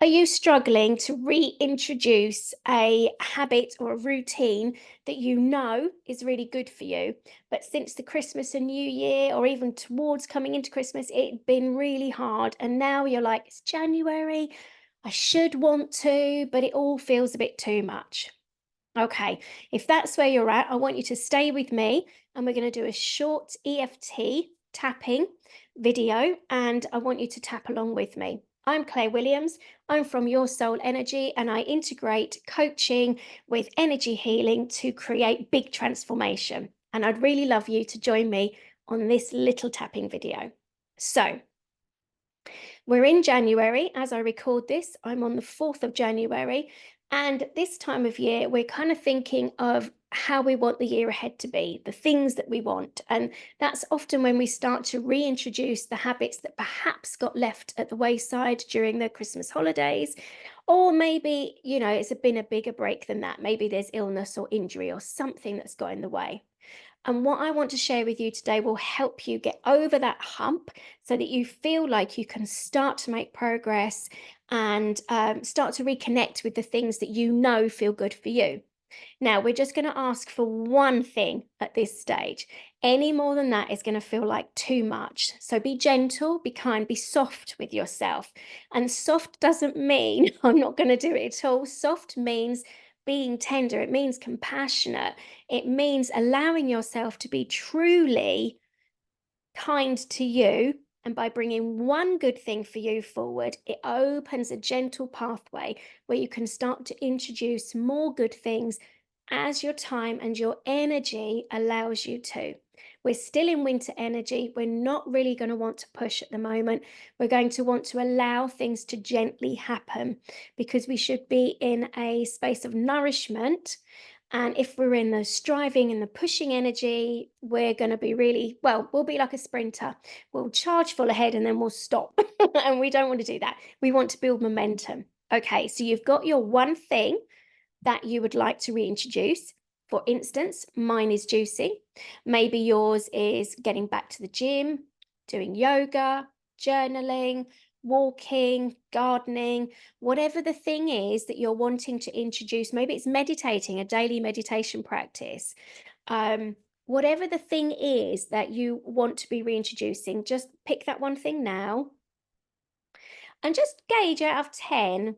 Are you struggling to reintroduce a habit or a routine that you know is really good for you, but since the Christmas and New Year, or even towards coming into Christmas, it's been really hard, and now you're like, it's January, I should want to, but it all feels a bit too much. Okay, if that's where you're at, I want you to stay with me and we're going to do a short EFT tapping video and I want you to tap along with me. I'm Claire Williams. I'm from Your Soul Energy and I integrate coaching with energy healing to create big transformation. And I'd really love you to join me on this little tapping video. So, we're in January as I record this. I'm on the 4th of January. And this time of year, we're kind of thinking of how we want the year ahead to be, the things that we want. And that's often when we start to reintroduce the habits that perhaps got left at the wayside during the Christmas holidays. Or maybe, it's been a bigger break than that. Maybe there's illness or injury or something that's got in the way. And what I want to share with you today will help you get over that hump so that you feel like you can start to make progress and start to reconnect with the things that you know feel good for you. Now, we're just going to ask for one thing at this stage. Any more than that is going to feel like too much. So be gentle, be kind, be soft with yourself. And soft doesn't mean I'm not going to do it at all. Soft means being tender, it means compassionate, it means allowing yourself to be truly kind to you. And by bringing one good thing for you forward, it opens a gentle pathway where you can start to introduce more good things as your time and your energy allows you to. We're still in winter energy. We're not really going to want to push at the moment. We're going to want to allow things to gently happen because we should be in a space of nourishment. And if we're in the striving and the pushing energy, we're going to be really, well, we'll be like a sprinter. We'll charge full ahead and then we'll stop. And we don't want to do that. We want to build momentum. Okay, so you've got your one thing that you would like to reintroduce. For instance, mine is juicing. Maybe yours is getting back to the gym, doing yoga, journaling, walking, gardening, whatever the thing is that you're wanting to introduce. Maybe it's meditating, a daily meditation practice. Whatever the thing is that you want to be reintroducing, just pick that one thing now and just gauge out of 10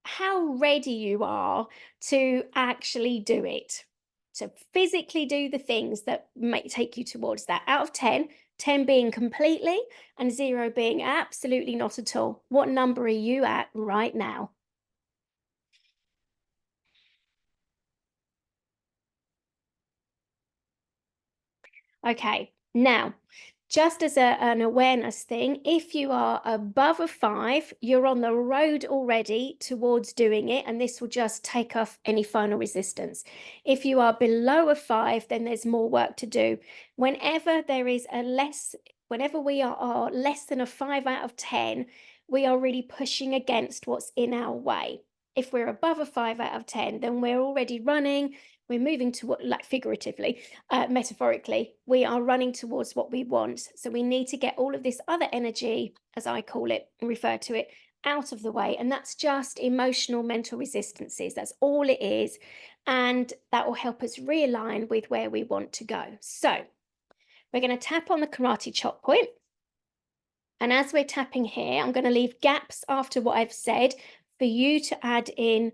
how ready you are to actually do it. So physically do the things that might take you towards that. Out of 10, 10 being completely and 0 being absolutely not at all. What number are you at right now? Okay, now, just as an awareness thing, if you are above a 5, you're on the road already towards doing it, and this will just take off any final resistance. If you are below a 5, then there's more work to do. Whenever we are less than a 5 out of 10, we are really pushing against what's in our way. If we're above a 5 out of 10, then we're already running, we're moving to what, like figuratively, metaphorically, we are running towards what we want. So we need to get all of this other energy, as I call it, refer to it, out of the way. And that's just emotional mental resistances. That's all it is. And that will help us realign with where we want to go. So we're going to tap on the karate chop point. And as we're tapping here, I'm going to leave gaps after what I've said for you to add in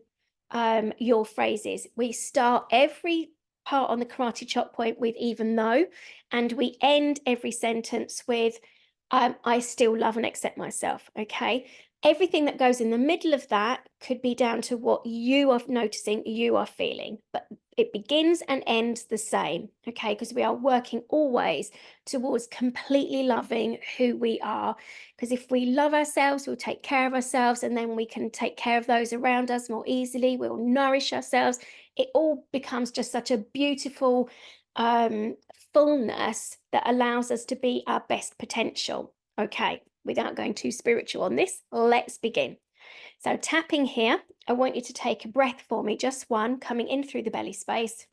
your phrases. We start every part on the karate chop point with even though, and we end every sentence with I still love and accept myself. Okay. Everything that goes in the middle of that could be down to what you are noticing, you are feeling, but it begins and ends the same. Okay. Because we are working always towards completely loving who we are. Because if we love ourselves, we'll take care of ourselves, and then we can take care of those around us more easily. We'll nourish ourselves. It all becomes just such a beautiful fullness that allows us to be our best potential. Okay, without going too spiritual on this, let's begin. So tapping here, I want you to take a breath for me, just one, coming in through the belly space.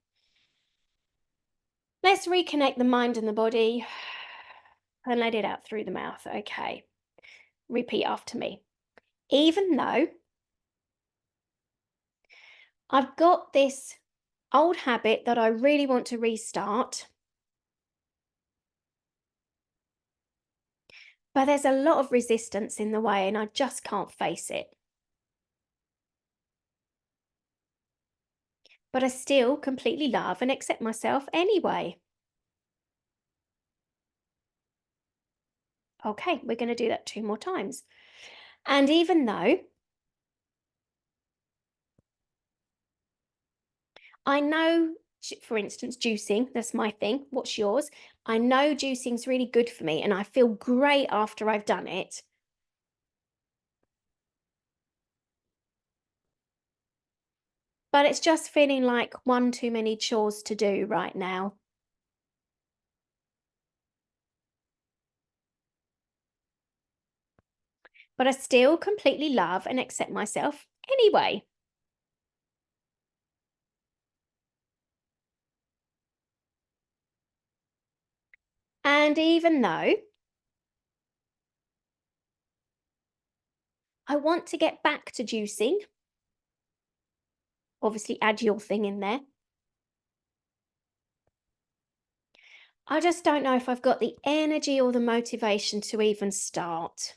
Let's reconnect the mind and the body and let it out through the mouth. Okay, repeat after me. Even though I've got this old habit that I really want to restart, but there's a lot of resistance in the way and I just can't face it. But I still completely love and accept myself anyway. Okay, we're going to do that 2 more times. And even though I know, for instance, juicing, that's my thing. What's yours? I know juicing's really good for me and I feel great after I've done it. But it's just feeling like one too many chores to do right now. But I still completely love and accept myself anyway. And even though I want to get back to juicing, obviously add your thing in there. I just don't know if I've got the energy or the motivation to even start.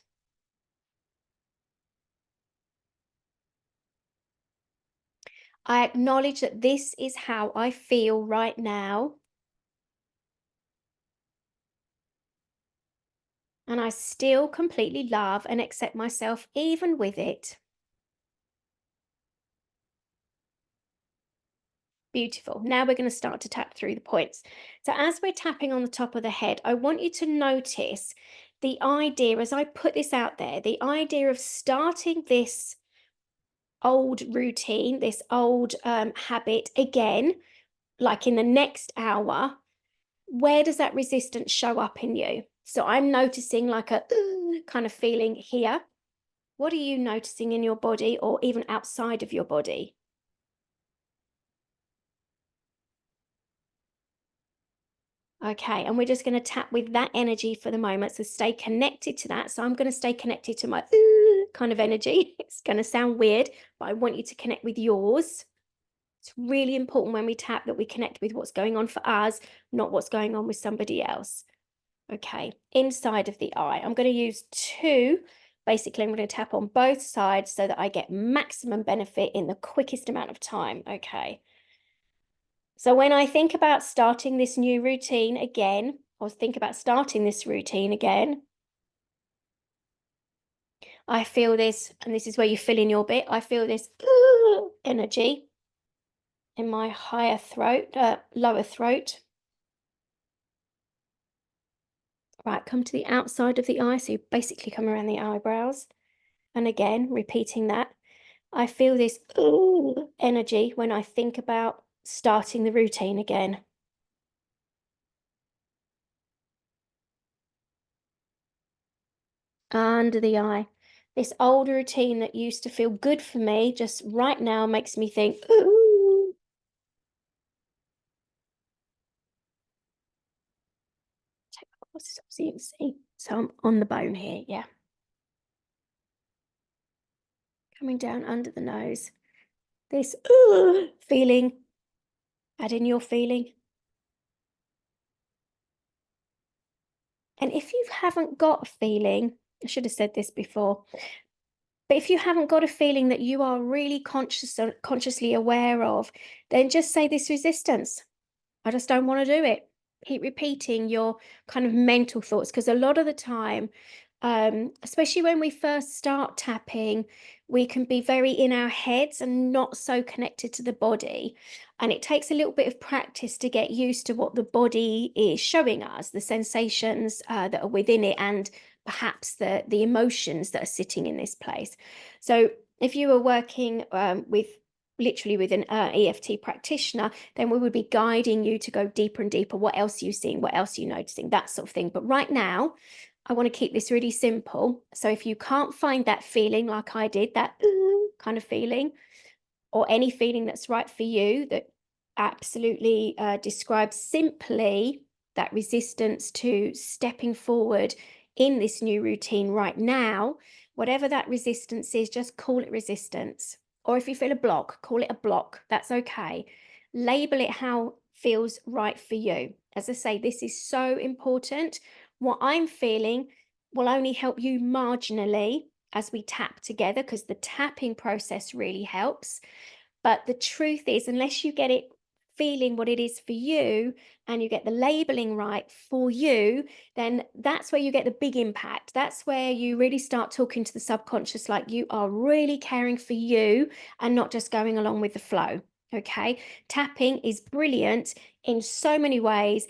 I acknowledge that this is how I feel right now, and I still completely love and accept myself even with it. Beautiful. Now we're going to start to tap through the points. So, as we're tapping on the top of the head, I want you to notice the idea, as I put this out there, the idea of starting this old routine, this old habit again, like in the next hour. Where does that resistance show up in you? So, I'm noticing like a kind of feeling here. What are you noticing in your body or even outside of your body? Okay, and we're just going to tap with that energy for the moment. So stay connected to that. So I'm going to stay connected to my kind of energy. It's going to sound weird, but I want you to connect with yours. It's really important when we tap that we connect with what's going on for us, not what's going on with somebody else. Okay, inside of the eye. I'm going to use two. Basically, I'm going to tap on both sides so that I get maximum benefit in the quickest amount of time. Okay. So when I think about starting this new routine again, or think about starting this routine again, I feel this, and this is where you fill in your bit. I feel this energy in my lower throat. Right, come to the outside of the eye. So you basically come around the eyebrows. And again, repeating that. I feel this energy when I think about starting the routine again. Under the eye. This old routine that used to feel good for me just right now makes me think, ooh. Take my glasses off so you can see. So I'm on the bone here, yeah. Coming down under the nose. This feeling, add in your feeling. And if you haven't got a feeling, I should have said this before, but if you haven't got a feeling that you are really consciously aware of, then just say this resistance. I just don't want to do it. Keep repeating your kind of mental thoughts because a lot of the time, especially when we first start tapping, we can be very in our heads and not so connected to the body. And it takes a little bit of practice to get used to what the body is showing us, the sensations that are within it, and perhaps the emotions that are sitting in this place. So if you were working with literally with an EFT practitioner, then we would be guiding you to go deeper and deeper. What else are you seeing? What else are you noticing? That sort of thing. But right now, I want to keep this really simple. So if you can't find that feeling like I did, that kind of feeling, or any feeling that's right for you that absolutely describes simply that resistance to stepping forward in this new routine right now, whatever that resistance is, just call it resistance. Or if you feel a block, call it a block. That's okay. Label it how feels right for you. As I say, this is so important. What I'm feeling will only help you marginally as we tap together because the tapping process really helps. But the truth is, unless you get it feeling what it is for you and you get the labeling right for you, then that's where you get the big impact. That's where you really start talking to the subconscious like you are really caring for you and not just going along with the flow. Okay. Tapping is brilliant in so many ways,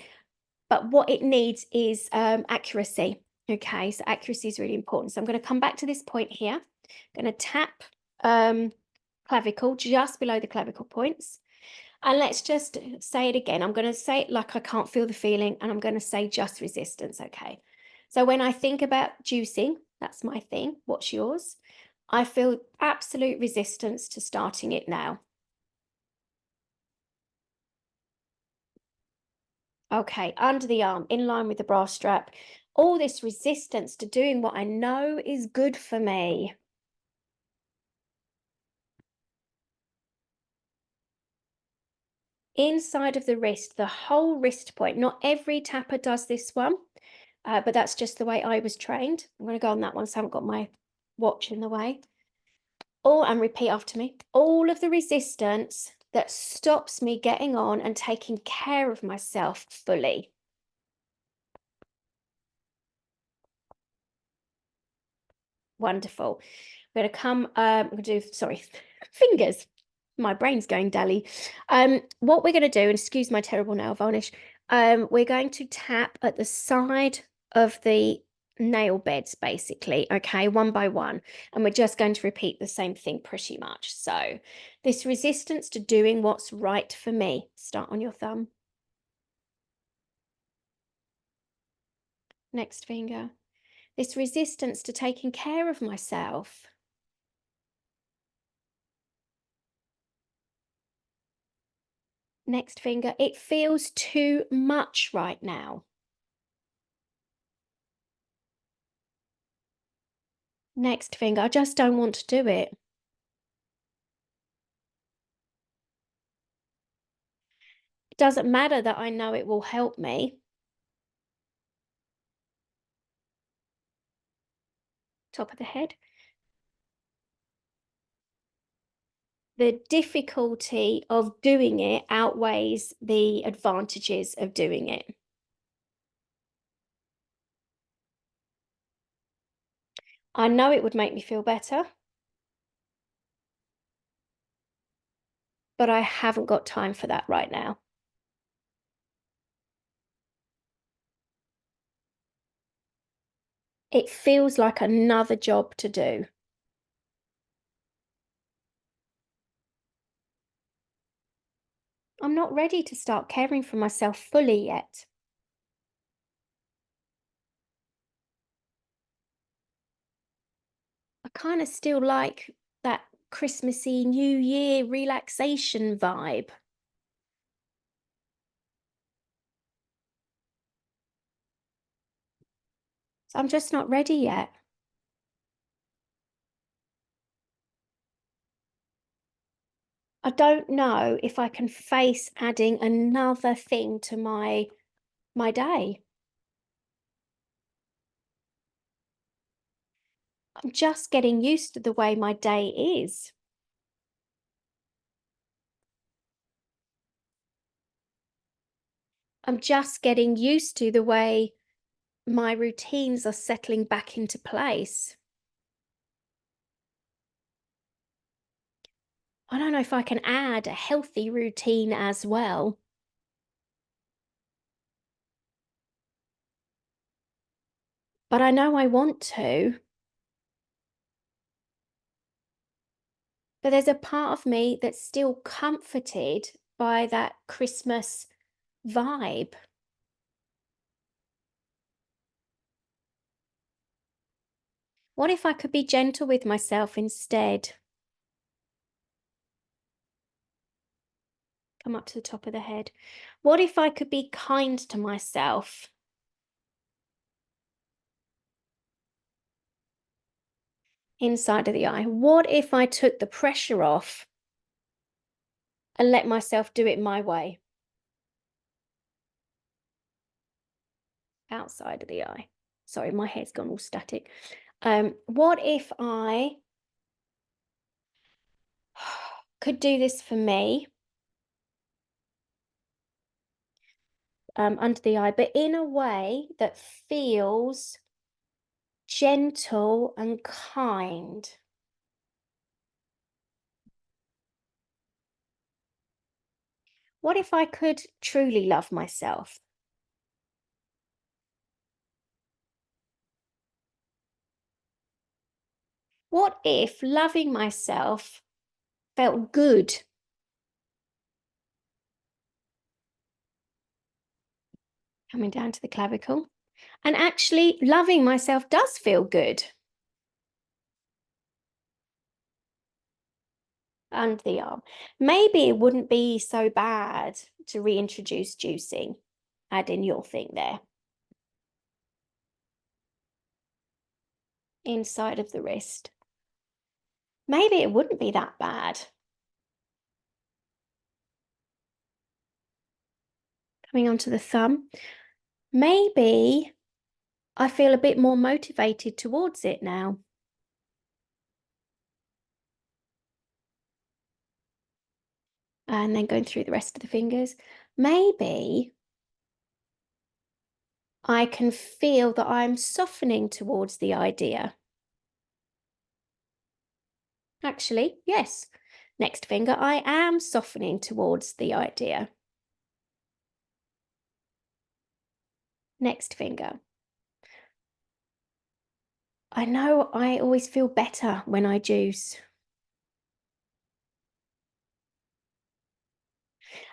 but what it needs is accuracy. Okay. So accuracy is really important. So I'm going to come back to this point here. I'm going to tap clavicle just below the clavicle points. And let's just say it again. I'm going to say it like I can't feel the feeling, and I'm going to say just resistance. Okay. So when I think about juicing, that's my thing. What's yours? I feel absolute resistance to starting it now. Okay. Under the arm, in line with the bra strap. All this resistance to doing what I know is good for me. Inside of the wrist, the whole wrist point. Not every tapper does this one. But that's just the way I was trained. I'm going to go on that one so I haven't got my watch in the way. Oh, and repeat after me. All of the resistance that stops me getting on and taking care of myself fully. Wonderful. We're going to come, I'm going to do, sorry, fingers. My brain's going dally. What we're going to do, and excuse my terrible nail varnish, we're going to tap at the side of the nail beds, basically, okay, one by one. And we're just going to repeat the same thing pretty much. So this resistance to doing what's right for me. Start on your thumb. Next finger. This resistance to taking care of myself. Next finger. It feels too much right now. Next finger. I just don't want to do it. It doesn't matter that I know it will help me. Top of the head. The difficulty of doing it outweighs the advantages of doing it. I know it would make me feel better, but I haven't got time for that right now. It feels like another job to do. I'm not ready to start caring for myself fully yet. I kind of still like that Christmassy New Year relaxation vibe. So I'm just not ready yet. I don't know if I can face adding another thing to my day. I'm just getting used to the way my day is. I'm just getting used to the way my routines are settling back into place. I don't know if I can add a healthy routine as well. But I know I want to. But there's a part of me that's still comforted by that Christmas vibe. What if I could be gentle with myself instead? Come up to the top of the head. What if I could be kind to myself? Inside of the eye. What if I took the pressure off and let myself do it my way? Outside of the eye. Sorry, my head's gone all static. What if I could do this for me, under the eye, but in a way that feels gentle and kind? What if I could truly love myself? What if loving myself felt good? Coming down to the clavicle. And actually, loving myself does feel good. Under the arm. Maybe it wouldn't be so bad to reintroduce juicing. Add in your thing there. Inside of the wrist. Maybe it wouldn't be that bad. Coming onto the thumb. Maybe I feel a bit more motivated towards it now. And then going through the rest of the fingers. Maybe I can feel that I'm softening towards the idea. Actually, yes. Next finger, I am softening towards the idea. Next finger. I know I always feel better when I juice.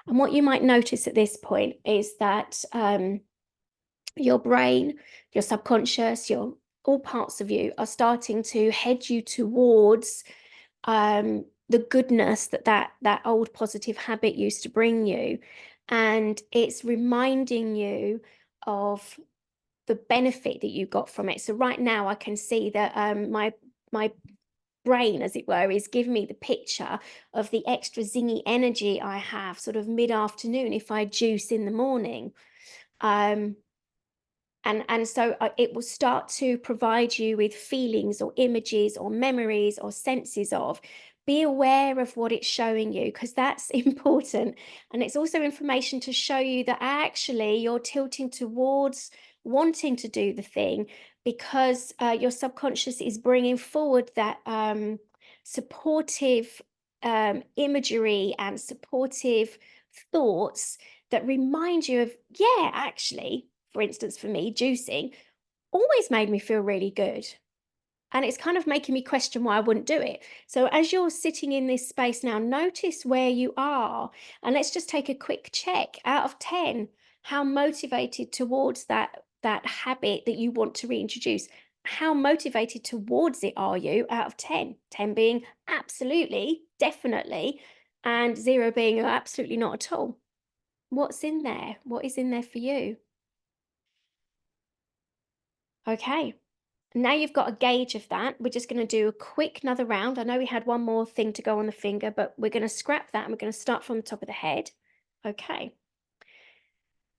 And what you might notice at this point is that your brain, your subconscious, all parts of you are starting to head you towards the goodness that old positive habit used to bring you. And it's reminding you of the benefit that you got from it. So right now I can see that my brain, as it were, is giving me the picture of the extra zingy energy I have sort of mid-afternoon if I juice in the morning. Um, and so it will start to provide you with feelings or images or memories or senses of. Be aware of what it's showing you, because that's important. And it's also information to show you that actually you're tilting towards wanting to do the thing, because your subconscious is bringing forward that supportive imagery and supportive thoughts that remind you of, yeah, actually, for instance, for me, juicing always made me feel really good. And it's kind of making me question why I wouldn't do it. So as you're sitting in this space now, notice where you are. And let's just take a quick check. Out of 10, how motivated towards that habit that you want to reintroduce? How motivated towards it are you out of 10? 10 being absolutely, definitely, and 0 being absolutely not at all. What's in there? What is in there for you? Okay. Now you've got a gauge of that. We're just going to do a quick another round. I know we had one more thing to go on the finger, but we're going to scrap that and we're going to start from the top of the head. Okay.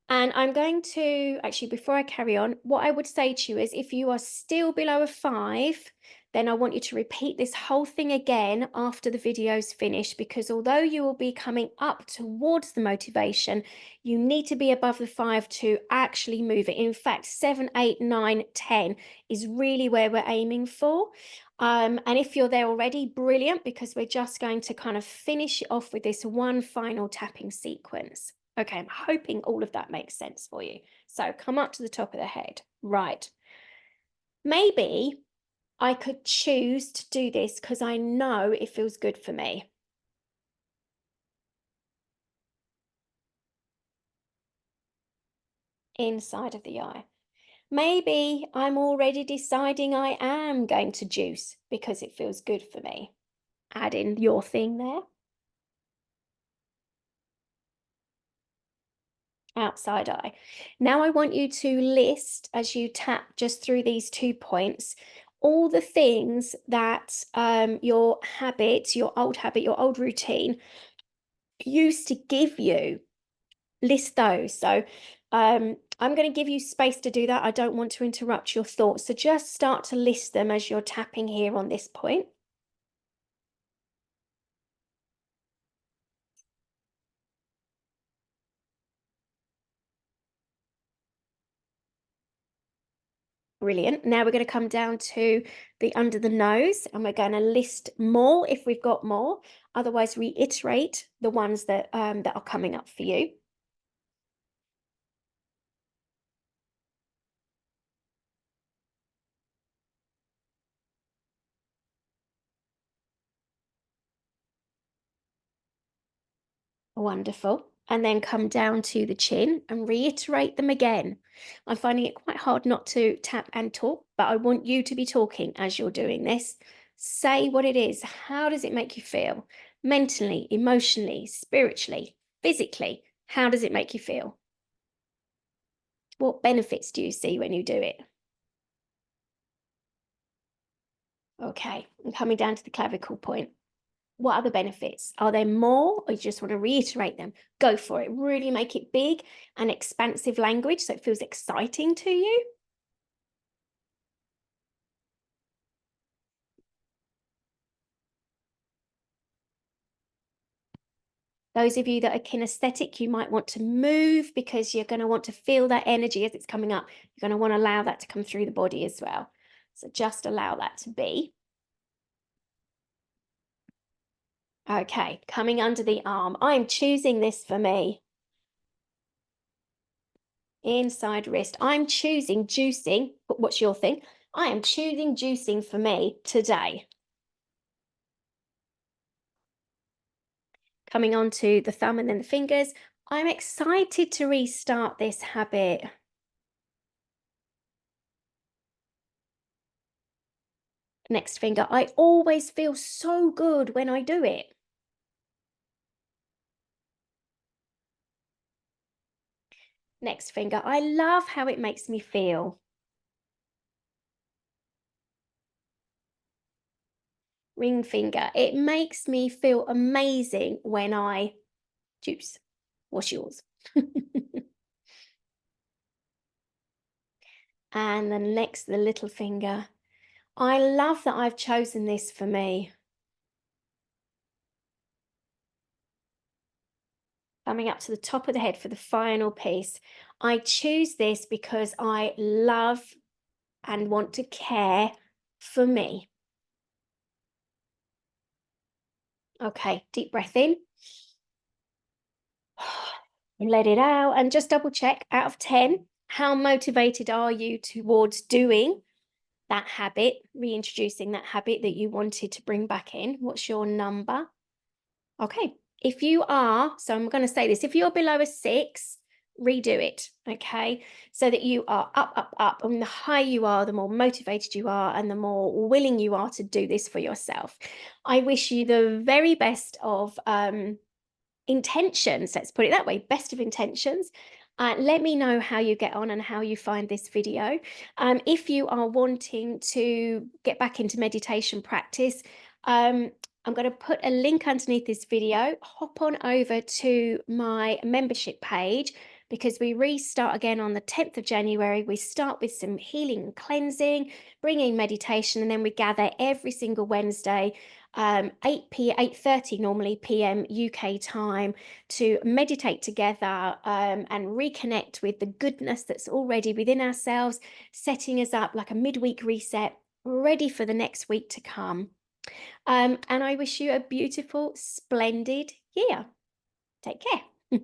And I'm going to actually, before I carry on, what I would say to you is if you are still below a 5, then I want you to repeat this whole thing again after the video's finished, because although you will be coming up towards the motivation, you need to be above the 5 to actually move it. In fact, 7, 8, 9, 10 is really where we're aiming for. And if you're there already, brilliant, because we're just going to kind of finish it off with this one final tapping sequence. Okay, I'm hoping all of that makes sense for you. So come up to the top of the head. Right. Maybe I could choose to do this because I know it feels good for me. Inside of the eye. Maybe I'm already deciding I am going to juice because it feels good for me. Add in your thing there. Outside eye. Now I want you to list, as you tap just through these 2 points, all the things that your habit, your old routine used to give you. List those. So I'm going to give you space to do that. I don't want to interrupt your thoughts. So just start to list them as you're tapping here on this point. Brilliant. Now we're going to come down to the under the nose, and we're going to list more if we've got more. Otherwise, reiterate the ones that that are coming up for you. Wonderful. And then come down to the chin and reiterate them again. I'm finding it quite hard not to tap and talk, but I want you to be talking as you're doing this. Say what it is. How does it make you feel? Mentally, emotionally, spiritually, physically. How does it make you feel? What benefits do you see when you do it? Okay, and coming down to the clavicle point. What are the benefits? Are there more, or you just want to reiterate them? Go for it. Really make it big and expansive language so it feels exciting to you. Those of you that are kinesthetic, you might want to move because you're going to want to feel that energy as it's coming up. You're going to want to allow that to come through the body as well. So just allow that to be. Okay, coming under the arm. I'm choosing this for me. Inside wrist. I'm choosing juicing. What's your thing? I am choosing juicing for me today. Coming on to the thumb and then the fingers. I'm excited to restart this habit. Next finger. I always feel so good when I do it. Next finger. I love how it makes me feel. Ring finger. It makes me feel amazing when I juice. What's yours? And then next, the little finger. I love that I've chosen this for me. Coming up to the top of the head for the final piece. I choose this because I love and want to care for me. Okay, deep breath in. And let it out, and just double check out of 10, how motivated are you towards doing that habit, reintroducing that habit that you wanted to bring back in? What's your number? Okay, if you are, so I'm going to say this, if you're below a 6, redo it, okay? So that you are up, up, up, and the higher you are, the more motivated you are, and the more willing you are to do this for yourself. I wish you the very best of intentions, let's put it that way, best of intentions. Let me know how you get on and how you find this video. If you are wanting to get back into meditation practice, I'm going to put a link underneath this video. Hop on over to my membership page because we restart again on the 10th of January. We start with some healing and cleansing, bringing meditation, and then we gather every single Wednesday 8:30 normally p.m. UK time to meditate together and reconnect with the goodness that's already within ourselves, setting us up like a midweek reset, ready for the next week to come. And I wish you a beautiful, splendid year. Take care.